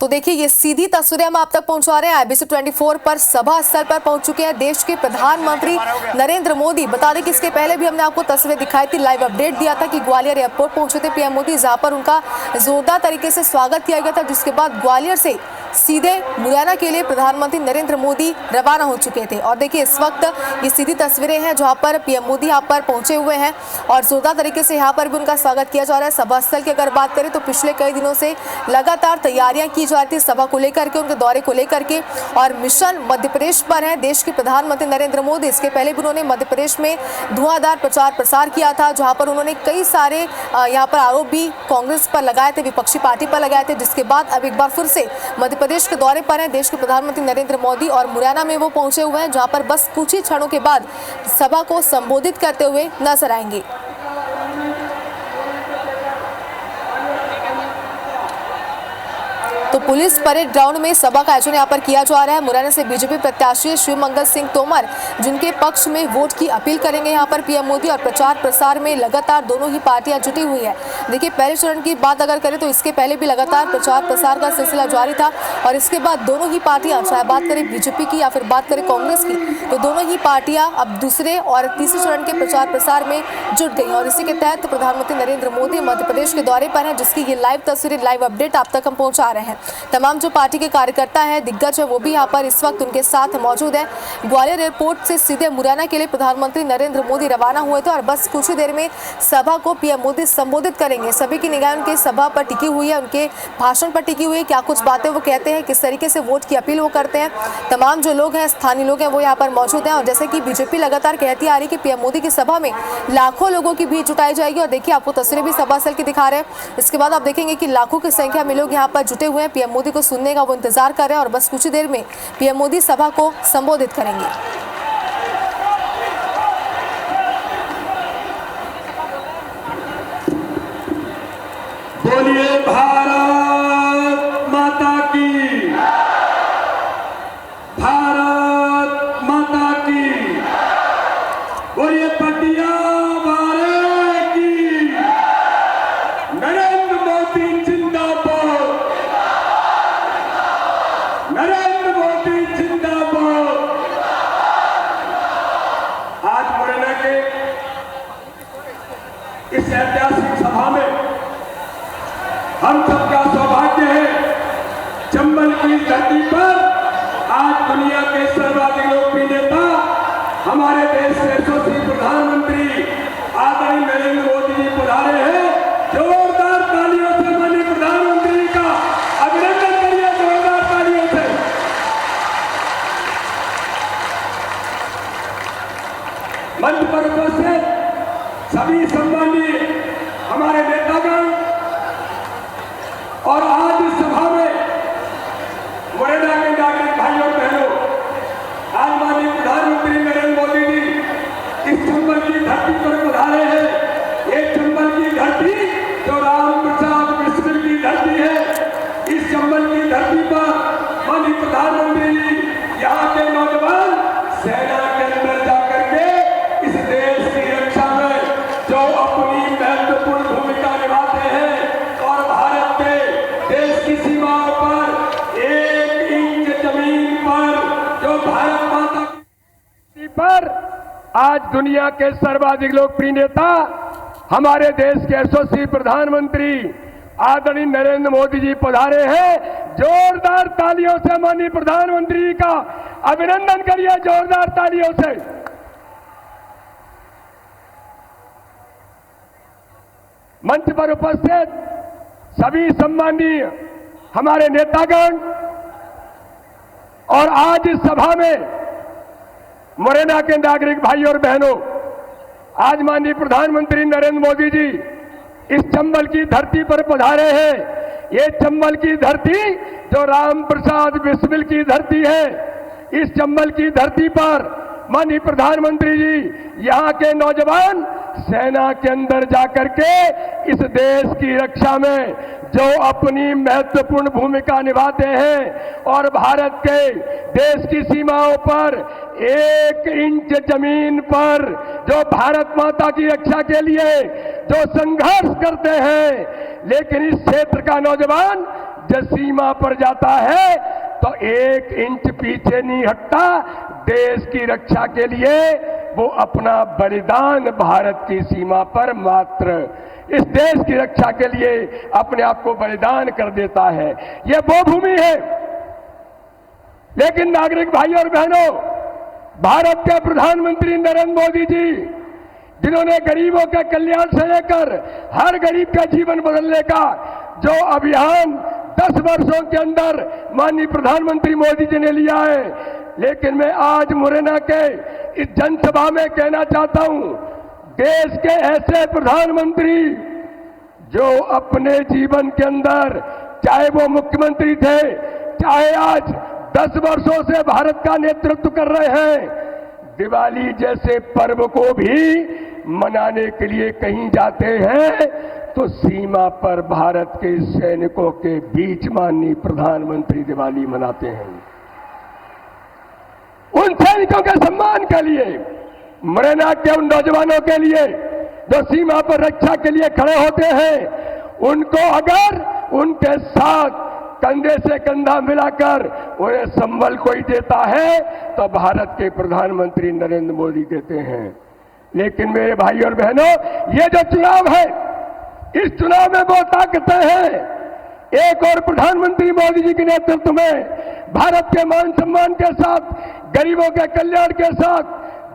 तो देखिए ये सीधी तस्वीरें हम आप तक पहुंचा रहे हैं। IBC 24 पर सभा स्थल पर पहुंच चुके हैं देश के प्रधानमंत्री नरेंद्र मोदी। बता दें कि इसके पहले भी हमने आपको तस्वीरें दिखाई थी, लाइव अपडेट दिया था कि ग्वालियर एयरपोर्ट पहुंचे थे पीएम मोदी, जहां पर उनका जोरदार तरीके से स्वागत किया गया था, जिसके बाद ग्वालियर से सीधे मुरैना के लिए प्रधानमंत्री नरेंद्र मोदी रवाना हो चुके थे। और देखिए इस वक्त ये सीधी तस्वीरें हैं जहां पर पीएम मोदी यहाँ पर पहुंचे हुए हैं और जोरदार तरीके से यहाँ पर भी उनका स्वागत किया जा रहा है। सभा स्थल की अगर बात करें तो पिछले कई दिनों से लगातार तैयारियां की जा रही थी सभा को लेकर के, उनके दौरे को लेकर के, और मिशन मध्य प्रदेश पर है देश के प्रधानमंत्री नरेंद्र मोदी। इसके पहले भी उन्होंने मध्य प्रदेश में धुआंधार प्रचार प्रसार किया था, जहां पर उन्होंने कई सारे यहाँ पर आरोप भी कांग्रेस पर लगाए थे, विपक्षी पार्टी पर लगाए थे, जिसके बाद अब एक बार फिर से मध्य प्रदेश के दौरे पर है देश के प्रधानमंत्री नरेंद्र मोदी और मुरैना में वो पहुंचे हुए हैं, जहां पर बस कुछ ही क्षणों के बाद सभा को संबोधित करते हुए नजर आएंगे। तो पुलिस परेड ग्राउंड में सभा का आयोजन यहाँ पर किया जा रहा है। मुरैना से बीजेपी प्रत्याशी शिवमंगल सिंह तोमर जिनके पक्ष में वोट की अपील करेंगे यहाँ पर पीएम मोदी, और प्रचार प्रसार में लगातार दोनों ही पार्टियां जुटी हुई है। देखिए पहले चरण की बात अगर करें तो इसके पहले भी लगातार प्रचार प्रसार का सिलसिला जारी था, और इसके बाद दोनों ही पार्टियां, चाहे बात करें बीजेपी की या फिर बात करें कांग्रेस की, तो दोनों ही पार्टियां अब दूसरे और तीसरे चरण के प्रचार प्रसार में जुट गई। और इसी के तहत प्रधानमंत्री नरेंद्र मोदी मध्य प्रदेश के दौरे पर हैं, जिसकी ये लाइव तस्वीरें, लाइव अपडेट आप तक हम पहुंचा रहे हैं। तमाम जो पार्टी के कार्यकर्ता हैं, दिग्गज है, वो भी यहाँ पर इस वक्त उनके साथ मौजूद है। ग्वालियर एयरपोर्ट से सीधे मुरैना के लिए प्रधानमंत्री नरेंद्र मोदी रवाना हुए थे और बस कुछ ही देर में सभा को पीएम मोदी संबोधित करेंगे। सभी की निगाह उनके सभा पर टिकी हुई है, उनके भाषण पर टिकी हुई है, क्या कुछ बातें वो कहते हैं, किस तरीके से वोट की अपील वो करते हैं। तमाम जो लोग हैं, स्थानीय लोग हैं, वो यहाँ पर मौजूद हैं। और जैसे कि बीजेपी लगातार कहती आ रही कि पीएम मोदी की सभा में लाखों लोगों की भीड़ जुटाई जाएगी, और देखिए आपको तस्वीरें भी सभा स्थल की दिखा रहे हैं। इसके बाद आप देखेंगे कि लाखों की संख्या में लोग यहाँ पर जुटे हुए हैं, पीएम मोदी को सुनने का वो इंतजार कर रहे हैं, और बस कुछ ही देर में पीएम मोदी सभा को संबोधित करेंगे। बोलिए भारत माता की, भारत माता की, बोलिए पटिया वाले की, नरेंद्र मोदी जिंदाबाद, नरेंद्र मोदी जिंदाबाद। आज मुरैना के इस ऐतिहासिक सभा में हम सबका सौभाग्य है, चंबल की धरती पर आज दुनिया के सर्वाधिक लोकप्रिय नेता, हमारे देश के यशस्वी प्रधानमंत्री आदरणीय नरेंद्र मोदी जी पधारे हैं। जोरदार तालियों से माननीय प्रधानमंत्री का अभिनंदन करिए, जोरदार तालियों से। मंच पर उपस्थित सभी सम्मानीय हमारे नेतागण और आज इस सभा में मुरैना के नागरिक भाइयों और बहनों, आज माननीय प्रधानमंत्री नरेंद्र मोदी जी इस चंबल की धरती पर पधारे हैं। ये चंबल की धरती जो राम प्रसाद बिस्मिल की धरती है, इस चंबल की धरती पर माननीय प्रधानमंत्री जी यहाँ के नौजवान सेना के अंदर जाकर के इस देश की रक्षा में जो अपनी महत्वपूर्ण भूमिका निभाते हैं, और भारत के देश की सीमाओं पर 1 इंच जमीन पर जो भारत माता की पर आज दुनिया के सर्वाधिक लोकप्रिय नेता, हमारे देश के यशस्वी प्रधानमंत्री आदरणीय नरेंद्र मोदी जी पधारे हैं। जोरदार तालियों से माननीय प्रधानमंत्री जी का अभिनंदन करिए, जोरदार तालियों से। मंच पर उपस्थित सभी सम्मानीय हमारे नेतागण, और आज इस सभा में मुरैना के नागरिक भाई और बहनों, आज माननीय प्रधानमंत्री नरेंद्र मोदी जी इस चंबल की धरती पर पधारे हैं। ये चंबल की धरती जो राम प्रसाद बिस्मिल की धरती है, इस चंबल की धरती पर माननीय प्रधानमंत्री जी यहाँ के नौजवान सेना के अंदर जाकर के इस देश की रक्षा में जो अपनी महत्वपूर्ण भूमिका निभाते हैं, और भारत के देश की सीमाओं पर 1 इंच जमीन पर जो भारत माता की रक्षा के लिए जो संघर्ष करते हैं, लेकिन इस क्षेत्र का नौजवान जब सीमा पर जाता है तो 1 इंच पीछे नहीं हटता। देश की रक्षा के लिए वो अपना बलिदान भारत की सीमा पर मात्र इस देश की रक्षा के लिए अपने आप को बलिदान कर देता है। ये वो भूमि है। लेकिन नागरिक भाई और बहनों, भारत के प्रधानमंत्री नरेंद्र मोदी जी, जिन्होंने गरीबों के कल्याण से लेकर हर गरीब का जीवन बदलने का जो अभियान 10 वर्षों के अंदर माननीय प्रधानमंत्री मोदी जी ने लिया है, लेकिन मैं आज मुरैना के इस जनसभा में कहना चाहता हूं, देश के ऐसे प्रधानमंत्री जो अपने जीवन के अंदर, चाहे वो मुख्यमंत्री थे, चाहे आज 10 वर्षों से भारत का नेतृत्व कर रहे हैं, दिवाली जैसे पर्व को भी मनाने के लिए कहीं जाते हैं तो सीमा पर भारत के सैनिकों के बीच माननीय प्रधानमंत्री दिवाली मनाते हैं। उन सैनिकों के सम्मान के लिए, मुरैना के उन नौजवानों के लिए जो सीमा पर रक्षा के लिए खड़े होते हैं, उनको अगर उनके साथ कंधे से कंधा मिलाकर उन्हें संबल कोई देता है तो भारत के प्रधानमंत्री नरेंद्र मोदी देते हैं। लेकिन मेरे भाई और बहनों, ये जो चुनाव है, इस चुनाव में वो ताकतें हैं, एक और प्रधानमंत्री मोदी जी के नेतृत्व में भारत के मान सम्मान के साथ, गरीबों के कल्याण के साथ,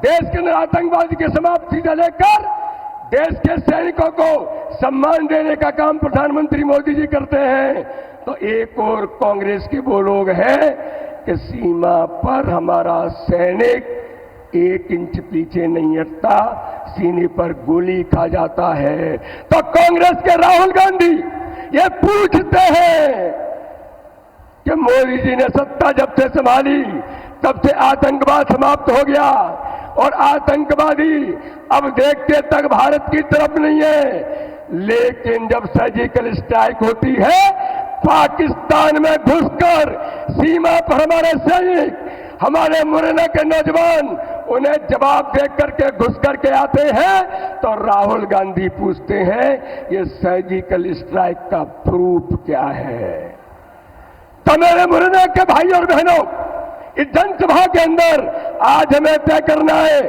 देश के अंदर आतंकवाद की समाप्ति से लेकर देश के सैनिकों को सम्मान देने का काम प्रधानमंत्री मोदी जी करते हैं। तो एक और कांग्रेस के वो लोग हैं कि सीमा पर हमारा सैनिक 1 इंच पीछे नहीं हटता, सीने पर गोली खा जाता है। तो कांग्रेस के राहुल गांधी ये पूछते हैं कि मोदी जी ने सत्ता जब से संभाली तब से आतंकवाद समाप्त हो गया और आतंकवादी अब देखते तक भारत की तरफ नहीं है, लेकिन जब सर्जिकल स्ट्राइक होती है पाकिस्तान में घुसकर सीमा पर हमारे सैनिक, हमारे मुरैना के नौजवान उन्हें जवाब दे करके घुस करके आते हैं, तो राहुल गांधी पूछते हैं ये सर्जिकल स्ट्राइक का प्रूफ क्या है। तो मेरे मुरैना के भाई और बहनों, इस जनसभा के अंदर आज हमें तय करना है,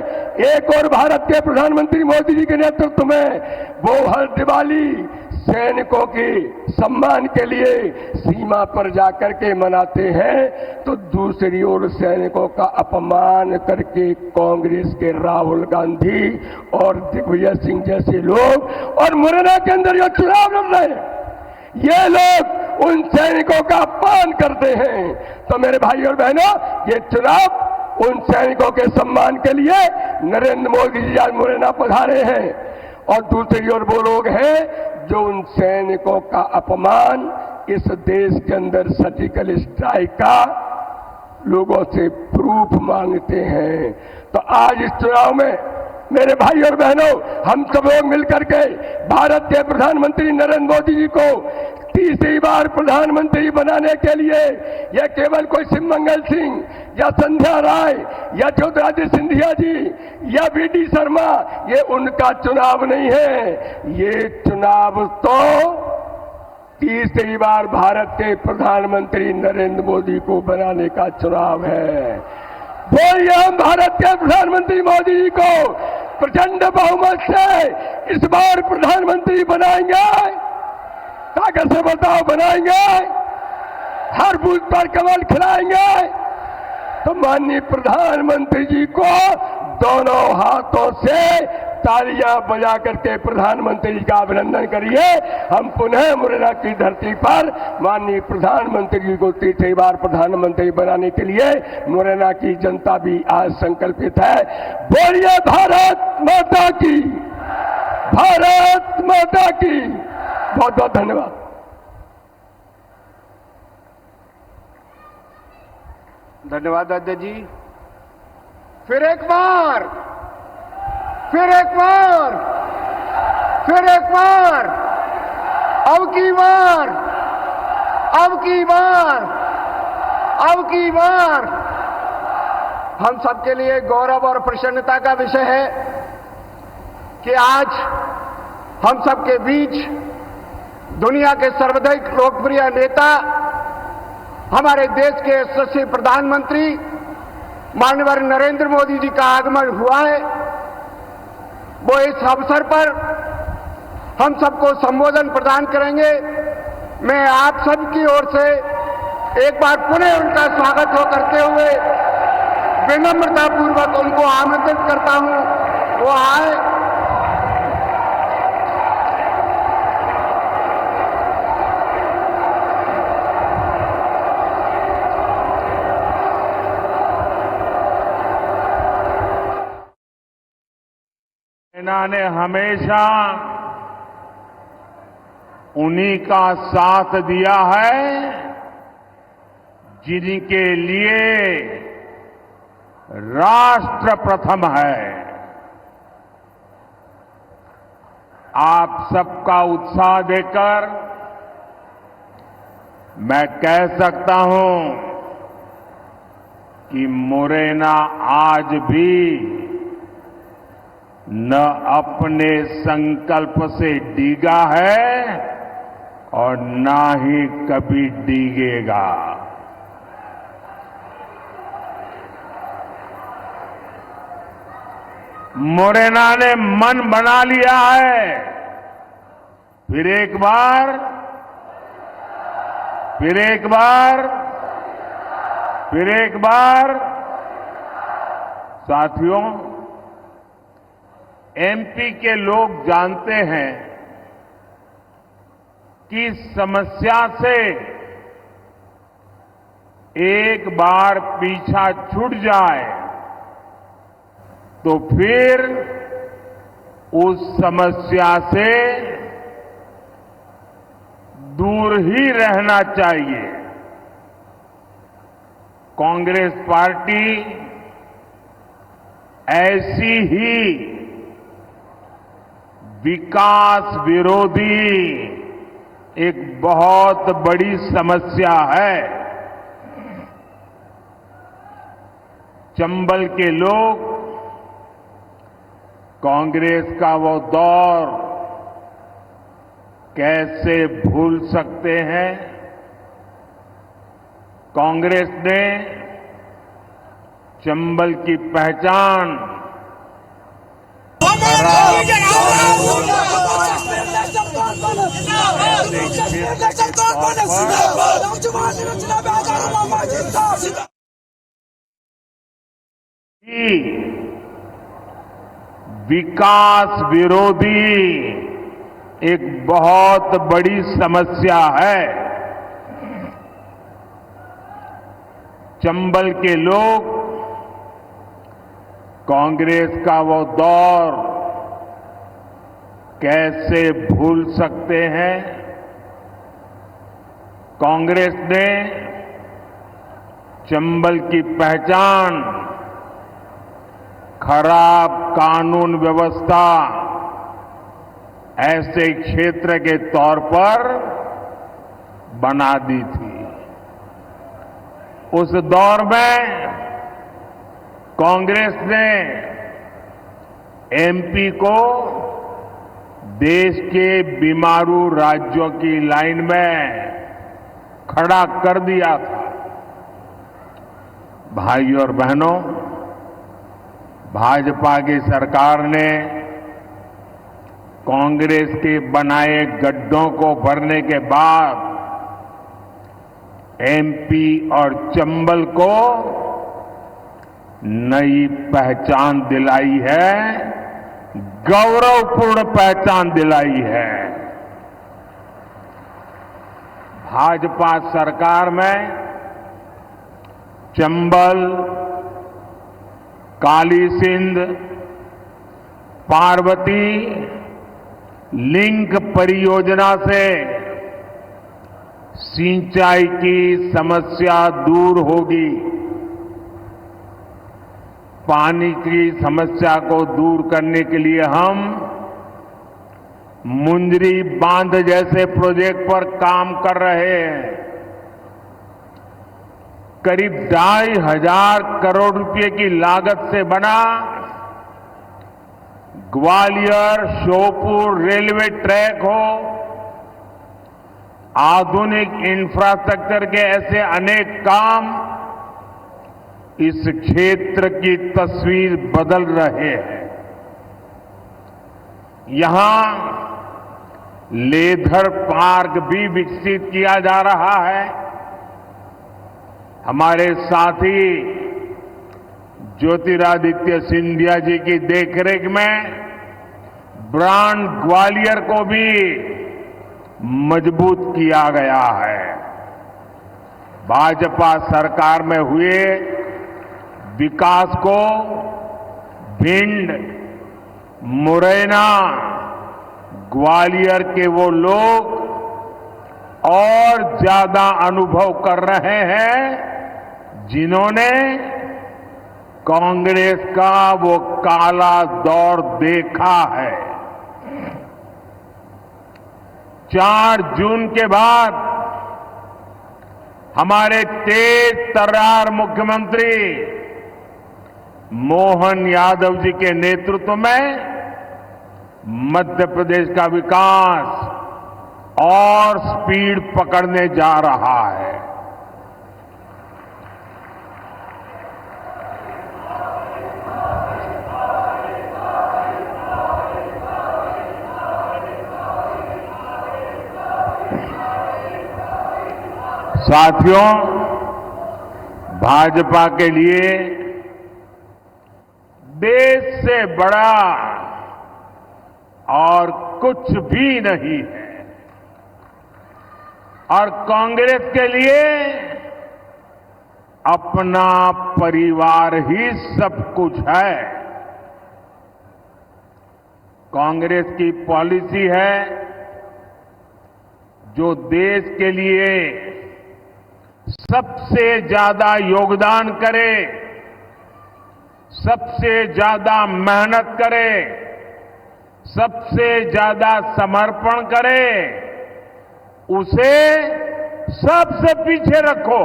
एक और भारत के प्रधानमंत्री मोदी जी के नेतृत्व में वो हर दिवाली सैनिकों की सम्मान के लिए सीमा पर जाकर के मनाते हैं, तो दूसरी ओर सैनिकों का अपमान करके कांग्रेस के राहुल गांधी और दिग्विजय सिंह जैसे लोग और मुरैना के अंदर जो चुनाव लड़ रहे हैं, ये लोग उन सैनिकों का अपमान करते हैं। तो मेरे भाई और बहनों, ये चुनाव उन सैनिकों के सम्मान के लिए नरेंद्र मोदी जी आज मुरैना पधारे हैं, और दूसरी ओर वो लोग हैं जो उन सैनिकों का अपमान इस देश के अंदर सर्जिकल स्ट्राइक का लोगों से प्रूफ मांगते हैं। तो आज इस चुनाव में मेरे भाई और बहनों, हम सब लोग मिलकर के भारत के प्रधानमंत्री नरेंद्र मोदी जी को तीसरी बार प्रधानमंत्री बनाने के लिए, यह केवल कोई शिवमंगल सिंह या संध्या राय या ज्योतिरादित्य सिंधिया जी या वीडी शर्मा, ये उनका चुनाव नहीं है। ये चुनाव तो तीसरी बार भारत के प्रधानमंत्री नरेंद्र मोदी को बनाने का चुनाव है। बोलिए हम भारत के प्रधानमंत्री मोदी जी को प्रचंड बहुमत से इस बार प्रधानमंत्री बनाएंगे। ताकत से बताओ, बनाएंगे? हर बूथ पर कमल खिलाएंगे? तो माननीय प्रधानमंत्री जी को दोनों हाथों से तालियां बजा करके प्रधानमंत्री जी का अभिनंदन करिए। हम पुनः मुरैना की धरती पर माननीय प्रधानमंत्री जी को तीसरी बार प्रधानमंत्री बनाने के लिए मुरैना की जनता भी आज संकल्पित है। बोलिए भारत माता की, भारत माता की। बहुत बहुत धन्यवाद। धन्यवाद अध्यक्ष जी। फिर एक बार, फिर एक बार, फिर एक बार, अब की बार, अब की बार, अब की बार हम सबके लिए गौरव और प्रसन्नता का विषय है कि आज हम सबके बीच दुनिया के सर्वाधिक लोकप्रिय नेता हमारे देश के यशस्वी प्रधानमंत्री माननीय नरेंद्र मोदी जी का आगमन हुआ है। वो इस अवसर पर हम सबको संबोधन प्रदान करेंगे। मैं आप सबकी ओर से एक बार पुनः उनका स्वागत हो करते हुए विनम्रता पूर्वक उनको आमंत्रित करता हूं, वो आए। सेना ने हमेशा उन्हीं का साथ दिया है जिनके लिए राष्ट्र प्रथम है। आप सबका उत्साह देकर मैं कह सकता हूं कि मुरैना आज भी न अपने संकल्प से डिगा है और ना ही कभी डिगेगा। मुरैना ने मन बना लिया है। फिर एक बार साथियों, एमपी के लोग जानते हैं कि समस्या से एक बार पीछा छूट जाए तो फिर उस समस्या से दूर ही रहना चाहिए। कांग्रेस पार्टी ऐसी ही विकास विरोधी एक बहुत बड़ी समस्या है। चंबल के लोग कांग्रेस का वो दौर कैसे भूल सकते हैं। कांग्रेस ने चंबल की पहचान विकास विरोधी एक बहुत बड़ी समस्या है। चंबल के लोग कांग्रेस का वो दौर कैसे भूल सकते हैं। कांग्रेस ने चंबल की पहचान खराब कानून व्यवस्था ऐसे क्षेत्र के तौर पर बना दी थी। उस दौर में कांग्रेस ने एमपी को देश के बीमारू राज्यों की लाइन में खड़ा कर दिया था। भाइयों और बहनों, भाजपा की सरकार ने कांग्रेस के बनाए गड्ढों को भरने के बाद एमपी और चंबल को नई पहचान दिलाई है, गौरवपूर्ण पहचान दिलाई है। भाजपा सरकार में चंबल, काली सिंध, पार्वती लिंक परियोजना से सिंचाई की समस्या दूर होगी। पानी की समस्या को दूर करने के लिए हम मुंजरी बांध जैसे प्रोजेक्ट पर काम कर रहे हैं। करीब 2,500 करोड़ रुपए की लागत से बना ग्वालियर श्योपुर रेलवे ट्रैक हो, आधुनिक इंफ्रास्ट्रक्चर के ऐसे अनेक काम इस क्षेत्र की तस्वीर बदल रहे हैं। यहां लेदर पार्क भी विकसित किया जा रहा है। हमारे साथी ज्योतिरादित्य सिंधिया जी की देखरेख में ब्रांड ग्वालियर को भी मजबूत किया गया है। भाजपा सरकार में हुए विकास को भिंड, मुरैना, ग्वालियर के वो लोग और ज्यादा अनुभव कर रहे हैं जिन्होंने कांग्रेस का वो काला दौर देखा है। 4 जून के बाद हमारे तेज तर्रार मुख्यमंत्री मोहन यादव जी के नेतृत्व में मध्य प्रदेश का विकास और स्पीड पकड़ने जा रहा है। साथियों, भाजपा के लिए देश से बड़ा और कुछ भी नहीं है और कांग्रेस के लिए अपना परिवार ही सब कुछ है। कांग्रेस की पॉलिसी है जो देश के लिए सबसे ज्यादा योगदान करे, सबसे ज्यादा मेहनत करे, सबसे ज्यादा समर्पण करे, उसे सबसे पीछे रखो।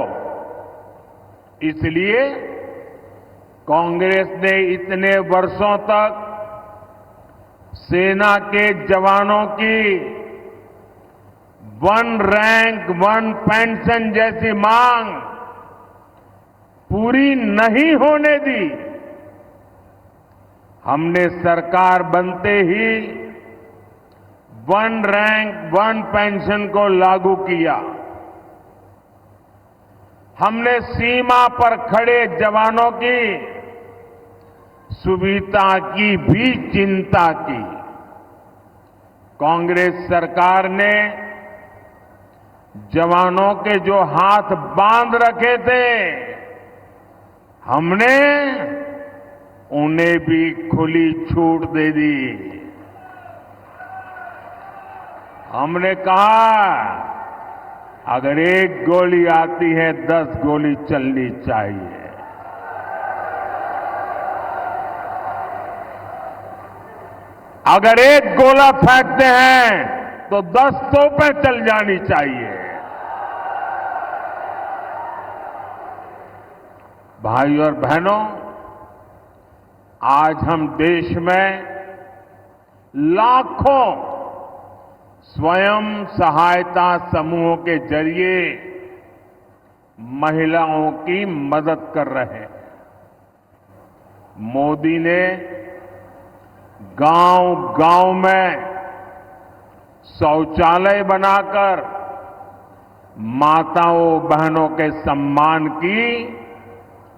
इसलिए कांग्रेस ने इतने वर्षों तक सेना के जवानों की 1 रैंक 1 पेंशन जैसी मांग पूरी नहीं होने दी। हमने सरकार बनते ही 1 रैंक 1 पेंशन को लागू किया। हमने सीमा पर खड़े जवानों की सुविधा की भी चिंता की। कांग्रेस सरकार ने जवानों के जो हाथ बांध रखे थे, हमने उन्हें भी खुली छूट दे दी। हमने कहा अगर 1 गोली आती है 10 गोली चलनी चाहिए। अगर 1 गोला फेंकते हैं तो 10 तोपें चल जानी चाहिए। भाई और बहनों, आज हम देश में लाखों स्वयं सहायता समूहों के जरिए महिलाओं की मदद कर रहे हैं। मोदी ने गांव-गांव में शौचालय बनाकर माताओं बहनों के सम्मान की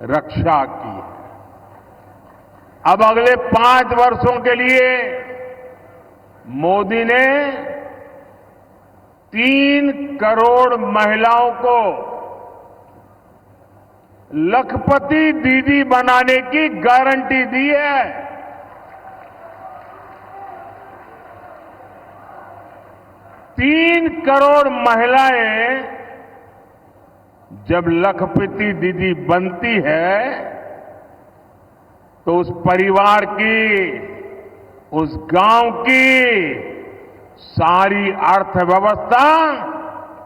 रक्षा की है। अब अगले 5 वर्षों के लिए मोदी ने 3 करोड़ महिलाओं को लखपति दीदी बनाने की गारंटी दी है। 3 करोड़ महिलाएं जब लखपति दीदी बनती है तो उस परिवार की, उस गांव की सारी अर्थव्यवस्था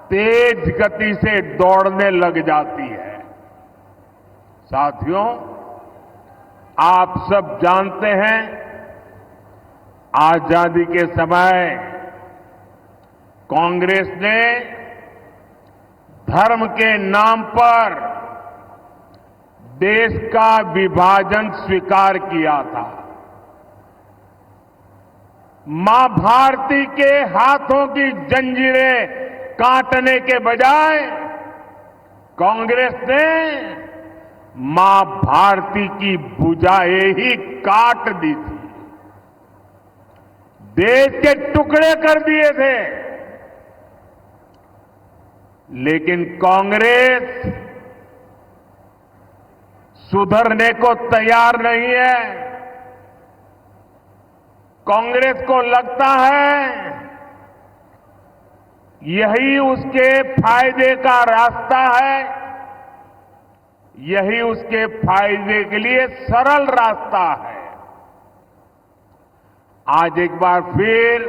तेज गति से दौड़ने लग जाती है। साथियों, आप सब जानते हैं आजादी के समय कांग्रेस ने धर्म के नाम पर देश का विभाजन स्वीकार किया था। मां भारती के हाथों की जंजीरें काटने के बजाय कांग्रेस ने मां भारती की भुजाएं ही काट दी थी, देश के टुकड़े कर दिए थे। लेकिन कांग्रेस सुधरने को तैयार नहीं है। कांग्रेस को लगता है यही उसके फायदे का रास्ता है, यही उसके फायदे के लिए सरल रास्ता है। आज एक बार फिर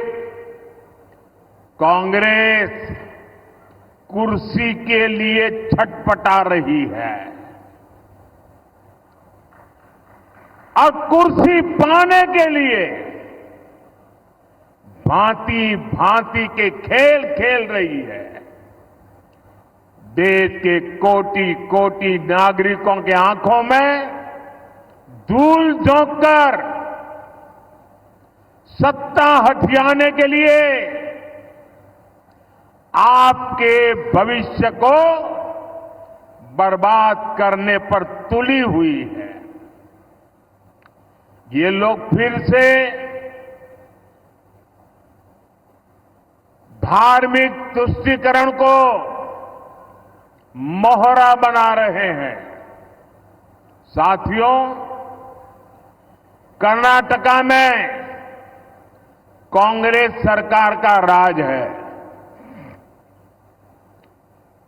कांग्रेस कुर्सी के लिए छटपटा रही है और कुर्सी पाने के लिए भांति भांति के खेल खेल रही है। देश के कोटि कोटि नागरिकों के आंखों में धूल झोंककर सत्ता हथियाने के लिए आपके भविष्य को बर्बाद करने पर तुली हुई है। ये लोग फिर से धार्मिक तुष्टीकरण को मोहरा बना रहे हैं। साथियों, कर्नाटका में कांग्रेस सरकार का राज है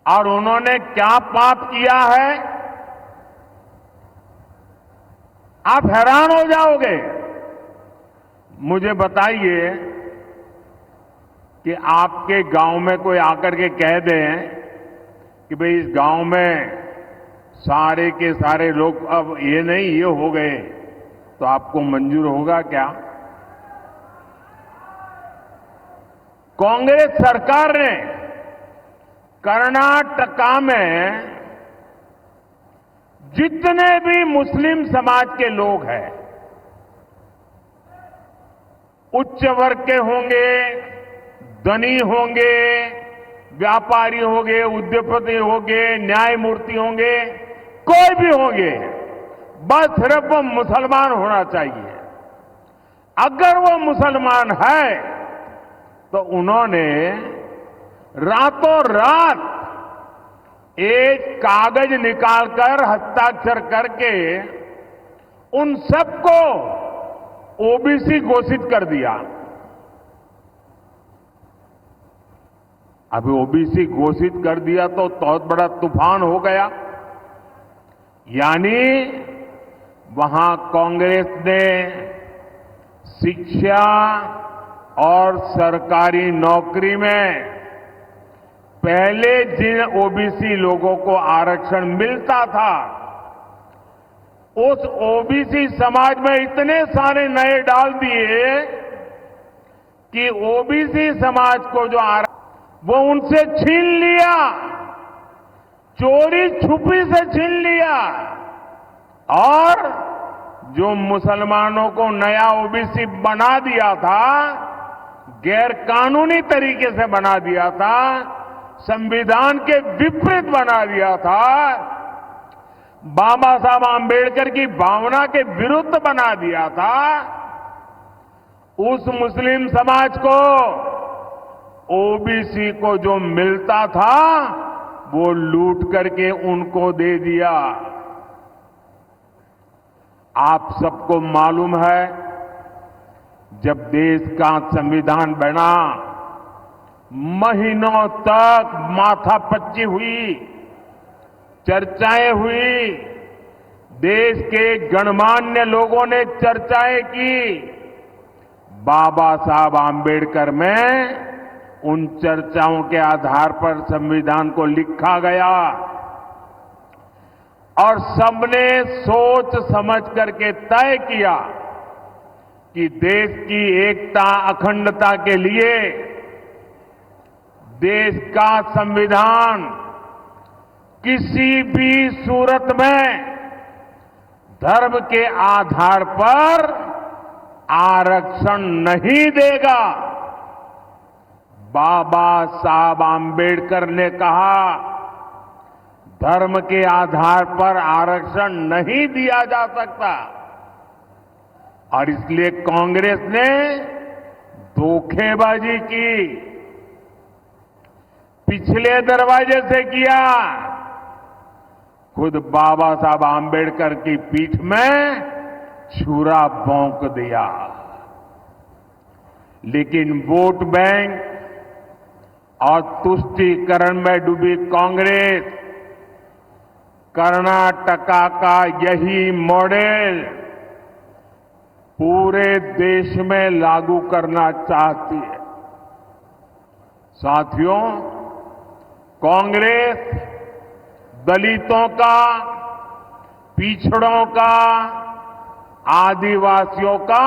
और उन्होंने क्या पाप किया है, आप हैरान हो जाओगे। मुझे बताइए कि आपके गांव में कोई आकर के कह दें कि भाई इस गांव में सारे के सारे लोग अब ये नहीं ये हो गए, तो आपको मंजूर होगा क्या? कांग्रेस सरकार ने कर्नाटका में जितने भी मुस्लिम समाज के लोग हैं, उच्च वर्ग के होंगे, धनी होंगे, व्यापारी होंगे, उद्योगपति होंगे, न्यायमूर्ति होंगे, कोई भी होंगे, बस सिर्फ वो मुसलमान होना चाहिए। अगर वो मुसलमान है तो उन्होंने रातों रात एक कागज निकालकर हस्ताक्षर करके उन सबको ओबीसी घोषित कर दिया। अभी ओबीसी घोषित कर दिया तो बहुत बड़ा तूफान हो गया। यानी वहां कांग्रेस ने शिक्षा और सरकारी नौकरी में पहले जिन ओबीसी लोगों को आरक्षण मिलता था, उस ओबीसी समाज में इतने सारे नए डाल दिए कि ओबीसी समाज को जो वो उनसे छीन लिया, चोरी छुपी से छीन लिया, और जो मुसलमानों को नया ओबीसी बना दिया था, गैर कानूनी तरीके से बना दिया था, संविधान के विपरीत बना दिया था, बाबा साहब आंबेडकर की भावना के विरुद्ध बना दिया था, उस मुस्लिम समाज को ओबीसी को जो मिलता था वो लूट करके उनको दे दिया। आप सबको मालूम है, जब देश का संविधान बना, महीनों तक माथापच्ची हुई, चर्चाएं हुई, देश के गणमान्य लोगों ने चर्चाएं की। बाबा साहब आंबेडकर में उन चर्चाओं के आधार पर संविधान को लिखा गया और सबने सोच समझ करके तय किया कि देश की एकता अखंडता के लिए देश का संविधान किसी भी सूरत में धर्म के आधार पर आरक्षण नहीं देगा। बाबा साहब आम्बेडकर ने कहा, धर्म के आधार पर आरक्षण नहीं दिया जा सकता और इसलिए कांग्रेस ने धोखेबाजी की, पिछले दरवाजे से किया। खुद बाबा साहब आम्बेडकर की पीठ में छुरा भोंक दिया। लेकिन वोट बैंक और तुष्टीकरण में डूबी कांग्रेस कर्नाटका का यही मॉडल पूरे देश में लागू करना चाहती है। साथियों, कांग्रेस दलितों का, पिछड़ों का, आदिवासियों का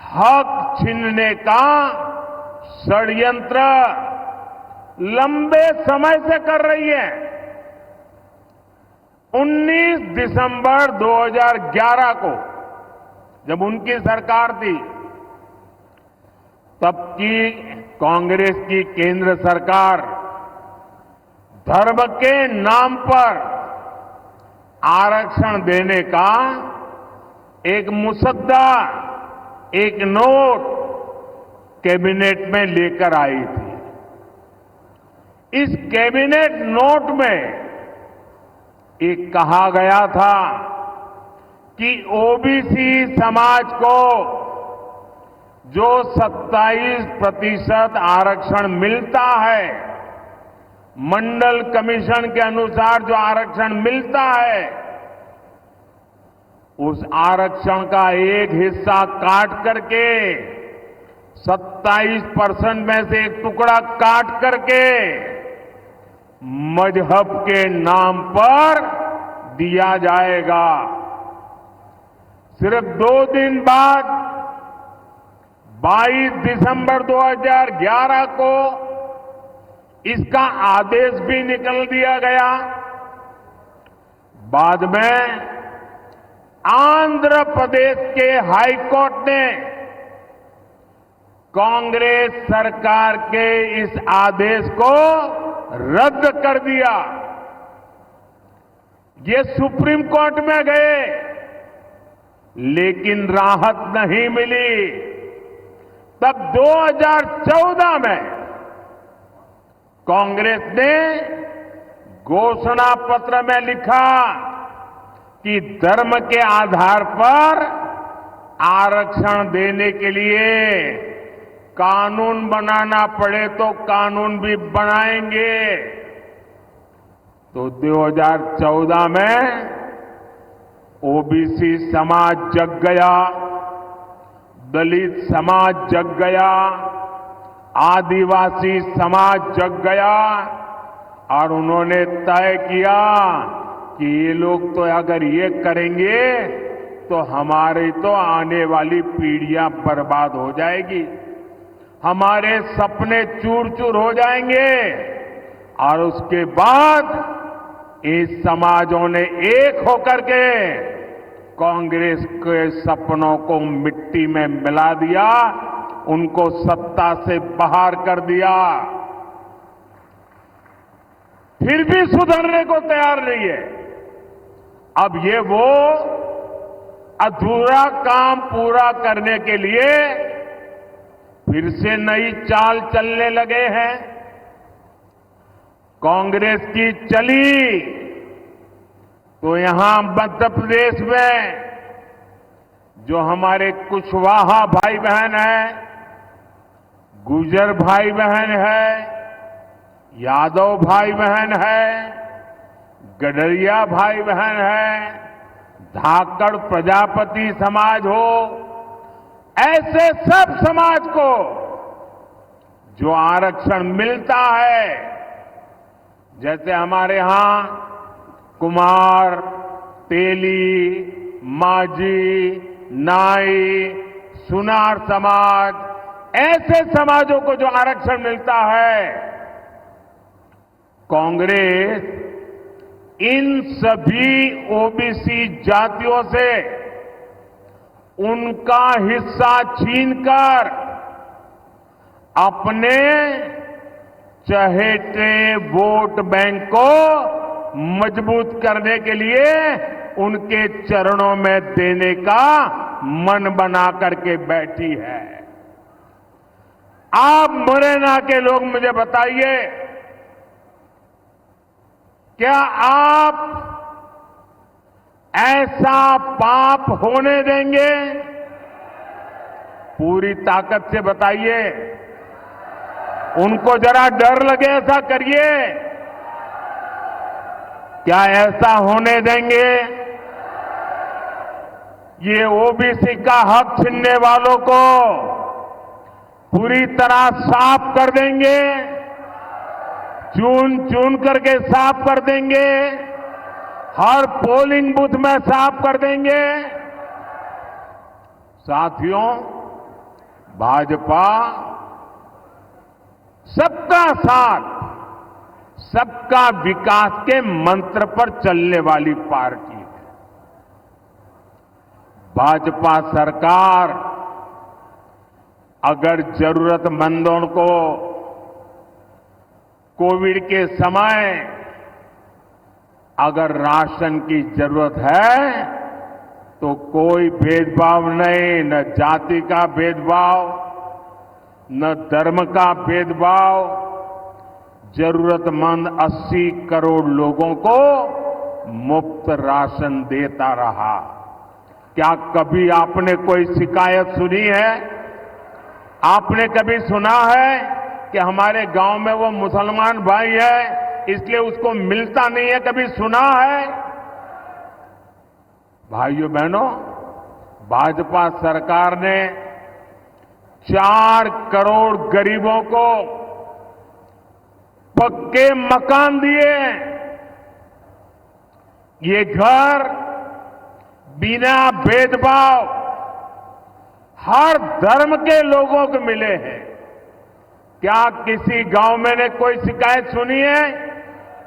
हक छीनने का षड्यंत्र लंबे समय से कर रही है। 19 दिसंबर 2011 को जब उनकी सरकार थी, तब की कांग्रेस की केंद्र सरकार धर्म के नाम पर आरक्षण देने का एक मुसद्दा, एक नोट कैबिनेट में लेकर आई थी। इस कैबिनेट नोट में एक कहा गया था कि ओबीसी समाज को जो 27% आरक्षण मिलता है, मंडल कमीशन के अनुसार जो आरक्षण मिलता है, उस आरक्षण का एक हिस्सा काट करके 27% में से एक टुकड़ा काट करके मजहब के नाम पर दिया जाएगा। सिर्फ 2 दिन बाद 22 दिसंबर 2011 को इसका आदेश भी निकल दिया गया। बाद में आंध्र प्रदेश के हाई कोर्ट ने कांग्रेस सरकार के इस आदेश को रद्द कर दिया। ये सुप्रीम कोर्ट में गए, लेकिन राहत नहीं मिली। तब 2014 में कांग्रेस ने घोषणा पत्र में लिखा कि धर्म के आधार पर आरक्षण देने के लिए कानून बनाना पड़े तो कानून भी बनाएंगे। तो 2014 में ओबीसी समाज जग गया, दलित समाज जग गया, आदिवासी समाज जग गया और उन्होंने तय किया कि ये लोग तो अगर ये करेंगे तो हमारी तो आने वाली पीढ़ियां बर्बाद हो जाएगी, हमारे सपने चूर चूर हो जाएंगे। और उसके बाद इस समाजों ने एक होकर के कांग्रेस के सपनों को मिट्टी में मिला दिया, उनको सत्ता से बाहर कर दिया। फिर भी सुधरने को तैयार नहीं है। अब ये वो अधूरा काम पूरा करने के लिए फिर से नई चाल चलने लगे हैं। कांग्रेस की चली तो यहां मध्य प्रदेश में जो हमारे कुशवाहा भाई बहन हैं, गुर्जर भाई बहन है, यादव भाई बहन है, गडरिया भाई बहन है, धाकड़ प्रजापति समाज हो, ऐसे सब समाज को जो आरक्षण मिलता है, जैसे हमारे यहां कुमार, तेली, माझी, नाई, सुनार समाज, ऐसे समाजों को जो आरक्षण मिलता है, कांग्रेस इन सभी ओबीसी जातियों से उनका हिस्सा छीनकर अपने चहेते वोट बैंक को मजबूत करने के लिए उनके चरणों में देने का मन बना करके बैठी है। आप मुरैना के लोग मुझे बताइए, क्या आप ऐसा पाप होने देंगे? पूरी ताकत से बताइए। उनको जरा डर लगे ऐसा करिए। क्या ऐसा होने देंगे? ये ओबीसी का हक छीनने वालों को पूरी तरह साफ कर देंगे, चुन चुन करके साफ कर देंगे, हर पोलिंग बूथ में साफ कर देंगे। साथियों, भाजपा सबका साथ, सबका विकास के मंत्र पर चलने वाली पार्टी है। भाजपा सरकार अगर जरूरतमंदों को कोविड के समय अगर राशन की जरूरत है तो कोई भेदभाव नहीं, न जाति का भेदभाव, न धर्म का भेदभाव, जरूरतमंद 80 करोड़ लोगों को मुफ्त राशन देता रहा। क्या कभी आपने कोई शिकायत सुनी है? आपने कभी सुना है कि हमारे गांव में वो मुसलमान भाई है इसलिए उसको मिलता नहीं है? कभी सुना है? भाइयों बहनों, भाजपा सरकार ने 4 करोड़ गरीबों को पक्के मकान दिए। ये घर बिना भेदभाव हर धर्म के लोगों को मिले हैं। क्या किसी गांव में ने कोई शिकायत सुनी है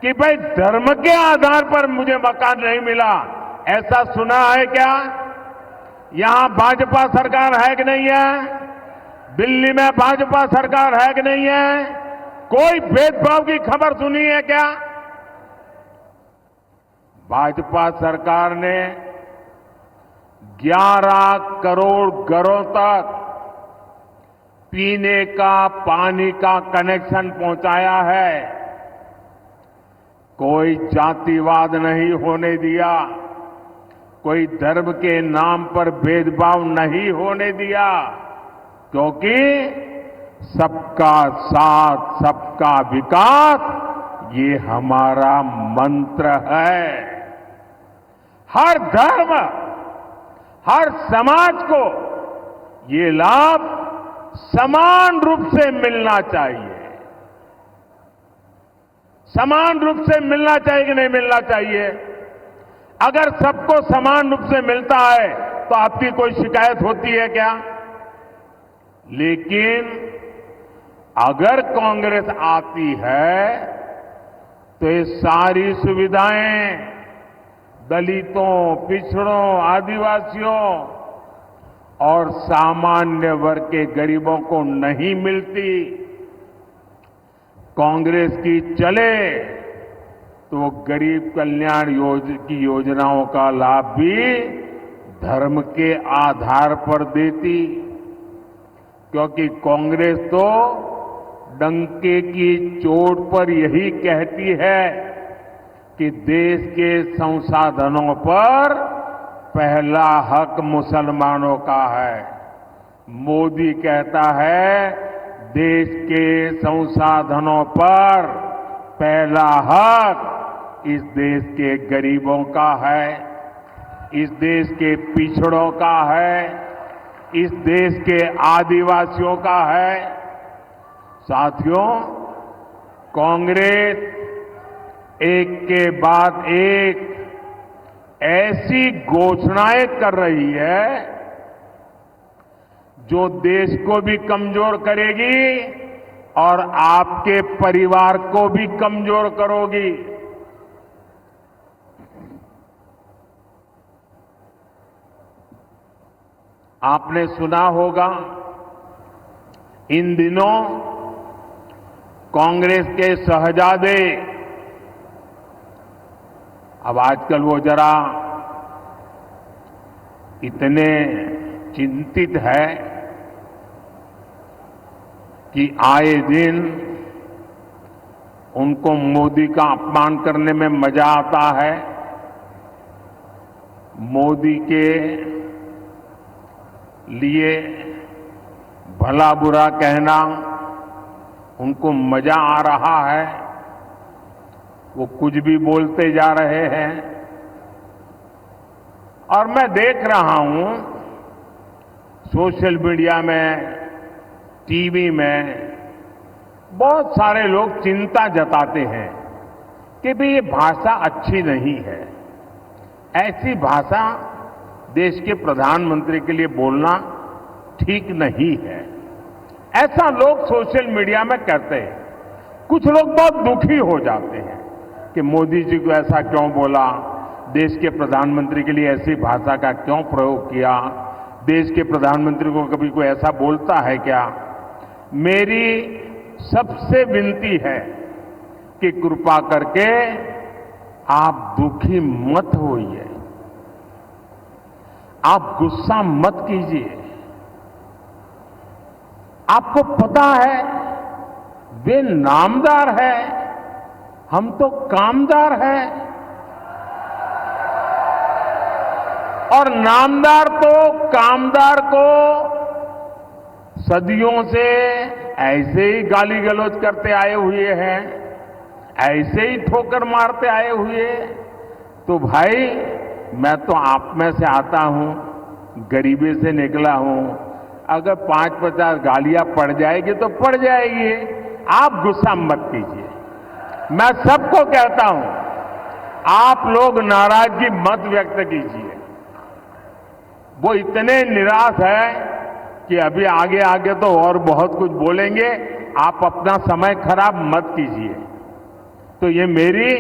कि भाई धर्म के आधार पर मुझे मकान नहीं मिला? ऐसा सुना है क्या? यहां भाजपा सरकार है कि नहीं है? दिल्ली में भाजपा सरकार है कि नहीं है? कोई भेदभाव की खबर सुनी है क्या? भाजपा सरकार ने 11 करोड़ घरों तक पीने का पानी का कनेक्शन पहुंचाया है। कोई जातिवाद नहीं होने दिया, कोई धर्म के नाम पर भेदभाव नहीं होने दिया, क्योंकि सबका साथ, सबका विकास ये हमारा मंत्र है। हर धर्म, हर समाज को ये लाभ समान रूप से मिलना चाहिए। समान रूप से मिलना चाहिए कि नहीं मिलना चाहिए? अगर सबको समान रूप से मिलता है तो आपकी कोई शिकायत होती है क्या? लेकिन अगर कांग्रेस आती है तो ये सारी सुविधाएं दलितों, पिछड़ों, आदिवासियों और सामान्य वर्ग के गरीबों को नहीं मिलती। कांग्रेस की चले तो वो गरीब कल्याण की योजनाओं का लाभ भी धर्म के आधार पर देती, क्योंकि कांग्रेस तो डंके की चोट पर यही कहती है कि देश के संसाधनों पर पहला हक मुसलमानों का है। मोदी कहता है देश के संसाधनों पर पहला हक इस देश के गरीबों का है, इस देश के पिछड़ों का है, इस देश के आदिवासियों का है। साथियों, कांग्रेस एक के बाद एक ऐसी घोषणाएं कर रही है जो देश को भी कमजोर करेगी और आपके परिवार को भी कमजोर करोगी। आपने सुना होगा इन दिनों कांग्रेस के शहजादे, अब आजकल वो जरा इतने चिंतित है कि आए दिन उनको मोदी का अपमान करने में मजा आता है। मोदी के लिए भला बुरा कहना उनको मजा आ रहा है। वो कुछ भी बोलते जा रहे हैं और मैं देख रहा हूं सोशल मीडिया में, टीवी में बहुत सारे लोग चिंता जताते हैं कि भाई ये भाषा अच्छी नहीं है। ऐसी भाषा देश के प्रधानमंत्री के लिए बोलना ठीक नहीं है, ऐसा लोग सोशल मीडिया में कहते हैं। कुछ लोग बहुत दुखी हो जाते हैं कि मोदी जी को ऐसा क्यों बोला, देश के प्रधानमंत्री के लिए ऐसी भाषा का क्यों प्रयोग किया, देश के प्रधानमंत्री को कभी कोई ऐसा बोलता है क्या। मेरी सबसे विनती है कि कृपा करके आप दुखी मत होइए, आप गुस्सा मत कीजिए। आपको पता है वे नामदार है, हम तो कामदार हैं। और नामदार तो कामदार को सदियों से ऐसे ही गाली गलौज करते आए हुए हैं, ऐसे ही ठोकर मारते आए हुए। तो भाई मैं तो आप में से आता हूं, गरीबी से निकला हूं। अगर 5-50 गालियां पड़ जाएगी तो पड़ जाएगी, आप गुस्सा मत कीजिए। मैं सबको कहता हूं, आप लोग नाराजगी मत व्यक्त कीजिए। वो इतने निराश है कि अभी आगे आगे तो और बहुत कुछ बोलेंगे, आप अपना समय खराब मत कीजिए। तो ये मेरी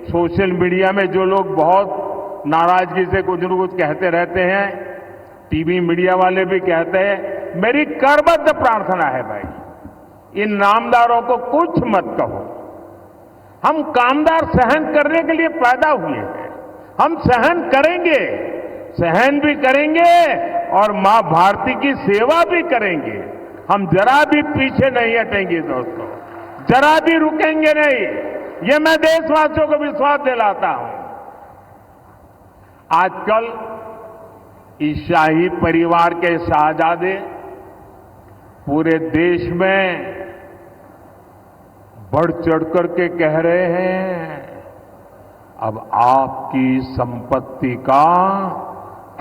सोशल मीडिया में जो लोग बहुत नाराजगी से कुछ न कुछ कहते रहते हैं, टीवी मीडिया वाले भी कहते हैं, मेरी करबद्ध प्रार्थना है भाई, इन नामदारों को कुछ मत कहो। हम कामदार सहन करने के लिए पैदा हुए हैं, हम सहन करेंगे, सहन भी करेंगे और मां भारती की सेवा भी करेंगे। हम जरा भी पीछे नहीं हटेंगे दोस्तों, जरा भी रुकेंगे नहीं। ये मैं देशवासियों को विश्वास दिलाता हूं। आजकल इस शाही परिवार के शहजादे पूरे देश में बढ़ चढ़ करके कह रहे हैं, अब आपकी संपत्ति का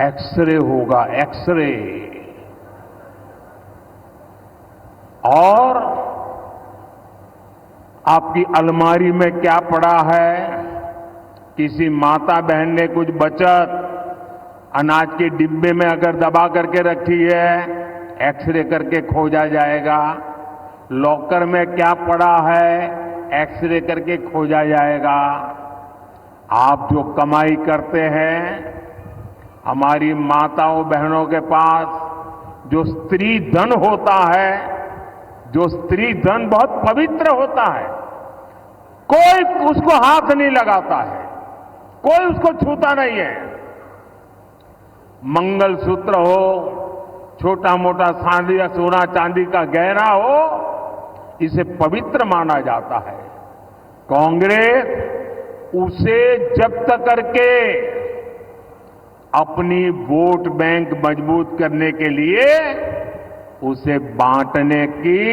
एक्सरे होगा, एक्सरे। और आपकी अलमारी में क्या पड़ा है, किसी माता बहन ने कुछ बचत अनाज के डिब्बे में अगर दबा करके रखी है, एक्सरे करके खोजा जाएगा। लॉकर में क्या पड़ा है, एक्सरे करके खोजा जाएगा। आप जो कमाई करते हैं, हमारी माताओं बहनों के पास जो स्त्री धन होता है, जो स्त्री धन बहुत पवित्र होता है, कोई उसको हाथ नहीं लगाता है, कोई उसको छूता नहीं है। मंगलसूत्र हो, छोटा मोटा सोना चांदी का गहना हो, इसे पवित्र माना जाता है। कांग्रेस उसे जब्त करके अपनी वोट बैंक मजबूत करने के लिए उसे बांटने की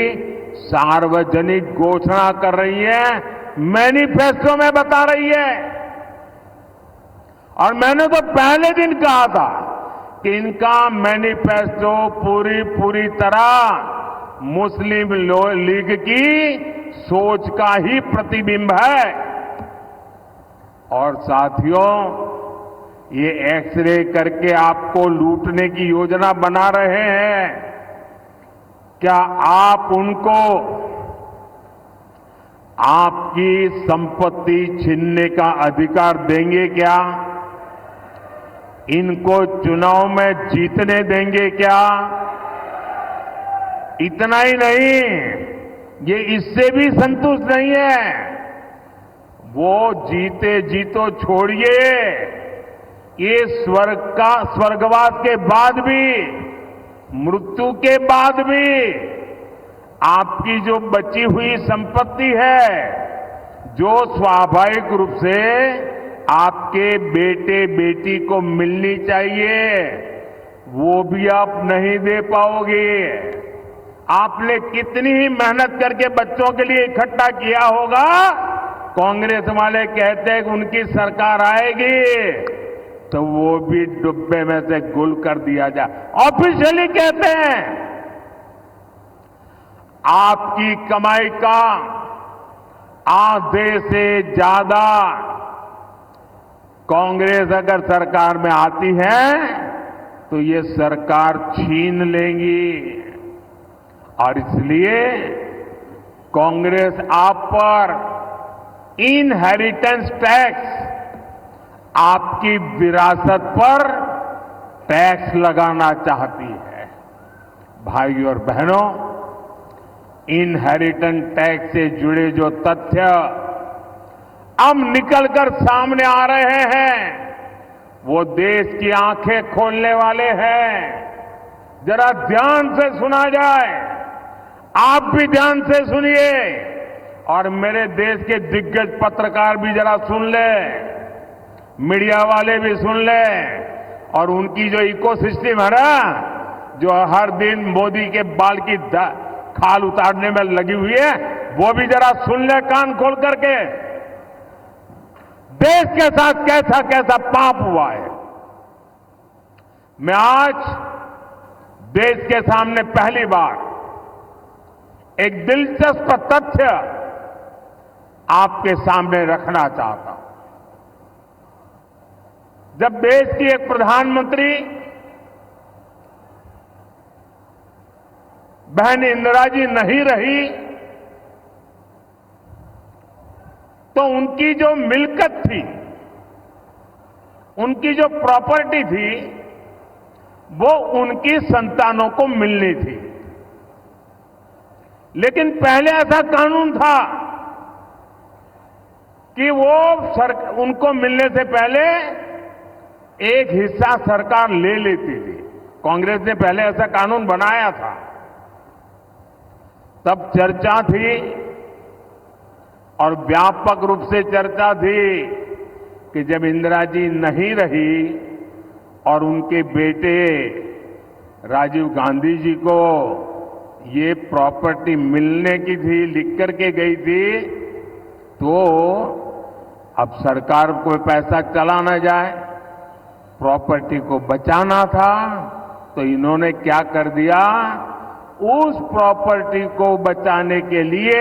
सार्वजनिक घोषणा कर रही है, मैनिफेस्टो में बता रही है। और मैंने तो पहले दिन कहा था कि इनका मैनिफेस्टो पूरी तरह मुस्लिम लीग की सोच का ही प्रतिबिंब है। और साथियों, ये एक्सरे करके आपको लूटने की योजना बना रहे हैं। क्या आप उनको आपकी संपत्ति छीनने का अधिकार देंगे क्या? इनको चुनाव में जीतने देंगे क्या? इतना ही नहीं, ये इससे भी संतुष्ट नहीं है। वो जीते जीतो छोड़िए, ये स्वर्गवास के बाद भी, मृत्यु के बाद भी आपकी जो बची हुई संपत्ति है, जो स्वाभाविक रूप से आपके बेटे बेटी को मिलनी चाहिए, वो भी आप नहीं दे पाओगे। आपने कितनी ही मेहनत करके बच्चों के लिए इकट्ठा किया होगा। कांग्रेस वाले कहते हैं कि उनकी सरकार आएगी तो वो भी डुब्बे में से गुल कर दिया जाए। ऑफिशियली कहते हैं आपकी कमाई का आधे से ज्यादा कांग्रेस अगर सरकार में आती है तो ये सरकार छीन लेंगी। और इसलिए कांग्रेस आप पर इनहेरिटेंस टैक्स, आपकी विरासत पर टैक्स लगाना चाहती है। भाइयों और बहनों, इनहेरिटेंस टैक्स से जुड़े जो तथ्य अब निकलकर सामने आ रहे हैं, वो देश की आंखें खोलने वाले हैं। जरा ध्यान से सुना जाए, आप भी ध्यान से सुनिए और मेरे देश के दिग्गज पत्रकार भी जरा सुन ले, मीडिया वाले भी सुन ले, और उनकी जो इकोसिस्टम है ना, जो हर दिन मोदी के बाल की खाल उतारने में लगी हुई है, वो भी जरा सुन ले कान खोल करके। देश के साथ कैसा कैसा पाप हुआ है। मैं आज देश के सामने पहली बार एक दिलचस्प तथ्य आपके सामने रखना चाहता हूं। जब देश की एक प्रधानमंत्री बहन इंदिरा जी नहीं रही तो उनकी जो मिल्कत थी, उनकी जो प्रॉपर्टी थी, वो उनकी संतानों को मिलनी थी। लेकिन पहले ऐसा कानून था कि वो उनको मिलने से पहले एक हिस्सा सरकार ले लेती थी। कांग्रेस ने पहले ऐसा कानून बनाया था। तब चर्चा थी और व्यापक रूप से चर्चा थी कि जब इंदिरा जी नहीं रही और उनके बेटे राजीव गांधी जी को ये प्रॉपर्टी मिलने की थी, लिख करके गई थी, तो अब सरकार को पैसा चला ना जाए, प्रॉपर्टी को बचाना था, तो इन्होंने क्या कर दिया, उस प्रॉपर्टी को बचाने के लिए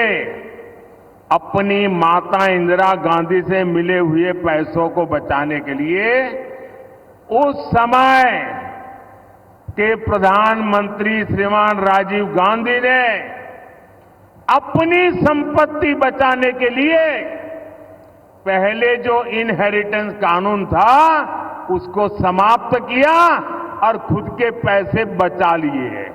अपनी माता इंदिरा गांधी से मिले हुए पैसों को बचाने के लिए उस समय के प्रधानमंत्री श्रीमान राजीव गांधी ने अपनी संपत्ति बचाने के लिए पहले जो इनहेरिटेंस कानून था उसको समाप्त किया और खुद के पैसे बचा लिए।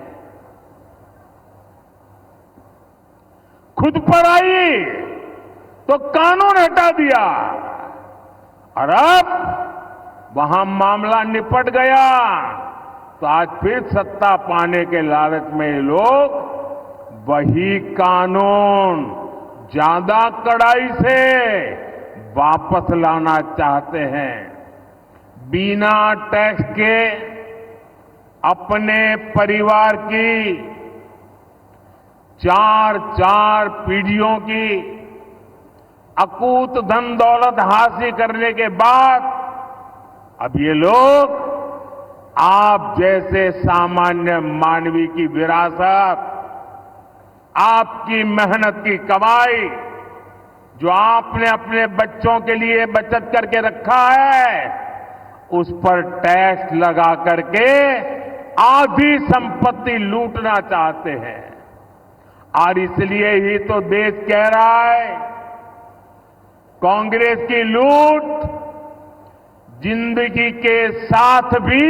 खुद पर आई तो कानून हटा दिया और अब वहां मामला निपट गया, तो आज फिर सत्ता पाने के लालच में ये लोग वही कानून ज्यादा कड़ाई से वापस लाना चाहते हैं। बिना टैक्स के अपने परिवार की 4 पीढ़ियों की अकूत धन दौलत हासिल करने के बाद अब ये लोग आप जैसे सामान्य मानवी की विरासत, आपकी मेहनत की कमाई, जो आपने अपने बच्चों के लिए बचत करके रखा है, उस पर टैक्स लगा करके आधी संपत्ति लूटना चाहते हैं। और इसलिए ही तो देश कह रहा है, कांग्रेस की लूट जिंदगी के साथ भी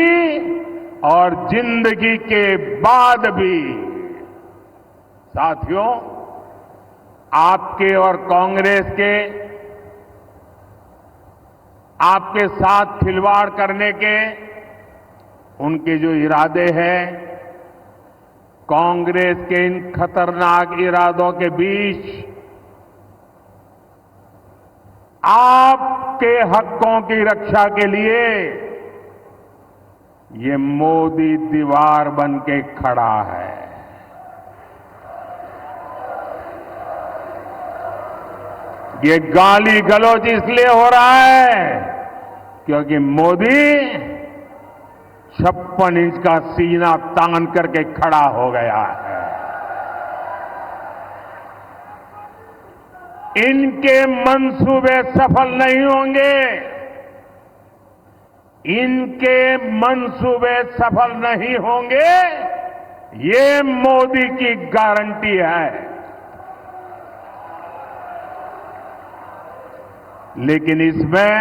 और जिंदगी के बाद भी। साथियों, आपके और कांग्रेस के आपके साथ खिलवाड़ करने के उनके जो इरादे हैं, कांग्रेस के इन खतरनाक इरादों के बीच आपके हकों की रक्षा के लिए ये मोदी दीवार बन के खड़ा है। ये गाली गलौज इसलिए हो रहा है क्योंकि मोदी 56 इंच का सीना तान करके खड़ा हो गया है। इनके मंसूबे सफल नहीं होंगे, इनके मंसूबे सफल नहीं होंगे, ये मोदी की गारंटी है। लेकिन इसमें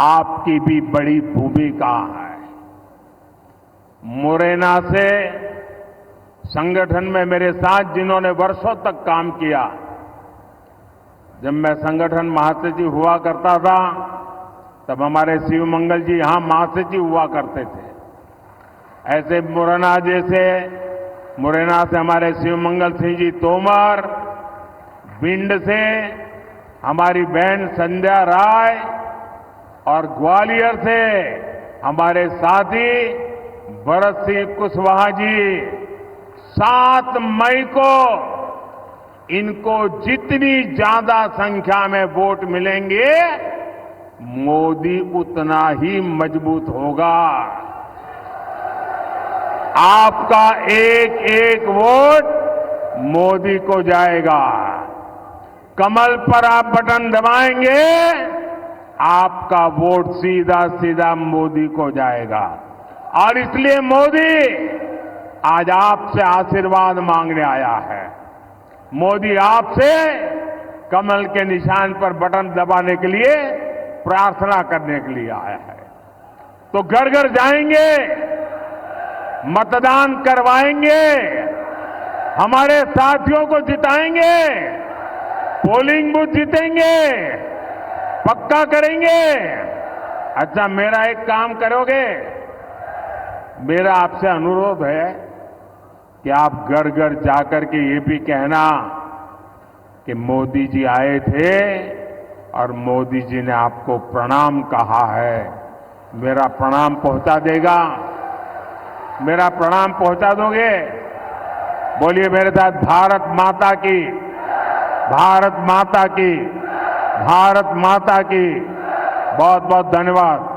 आपकी भी बड़ी भूमिका है। मुरैना से संगठन में मेरे साथ जिन्होंने वर्षों तक काम किया, जब मैं संगठन महासचिव हुआ करता था तब हमारे शिव मंगल जी यहां महासचिव हुआ करते थे। ऐसे मुरैना से हमारे शिव मंगल सिंह जी तोमर, भिंड से हमारी बहन संध्या राय और ग्वालियर से हमारे साथी भरत सिंह कुशवाहा जी 7 मई को इनको जितनी ज्यादा संख्या में वोट मिलेंगे मोदी उतना ही मजबूत होगा। आपका एक एक वोट मोदी को जाएगा। कमल पर आप बटन दबाएंगे, आपका वोट सीधा सीधा मोदी को जाएगा। और इसलिए मोदी आज आपसे आशीर्वाद मांगने आया है। मोदी आपसे कमल के निशान पर बटन दबाने के लिए प्रार्थना करने के लिए आया है। तो घर घर जाएंगे, मतदान करवाएंगे, हमारे साथियों को जिताएंगे, पोलिंग बूथ जीतेंगे, पक्का करेंगे। अच्छा, मेरा एक काम करोगे? मेरा आपसे अनुरोध है कि आप घर घर जाकर के ये भी कहना कि मोदी जी आए थे और मोदी जी ने आपको प्रणाम कहा है। मेरा प्रणाम पहुंचा देगा? मेरा प्रणाम पहुंचा दोगे? बोलिए मेरे साथ, भारत माता की, भारत माता की, भारत माता की। बहुत बहुत धन्यवाद।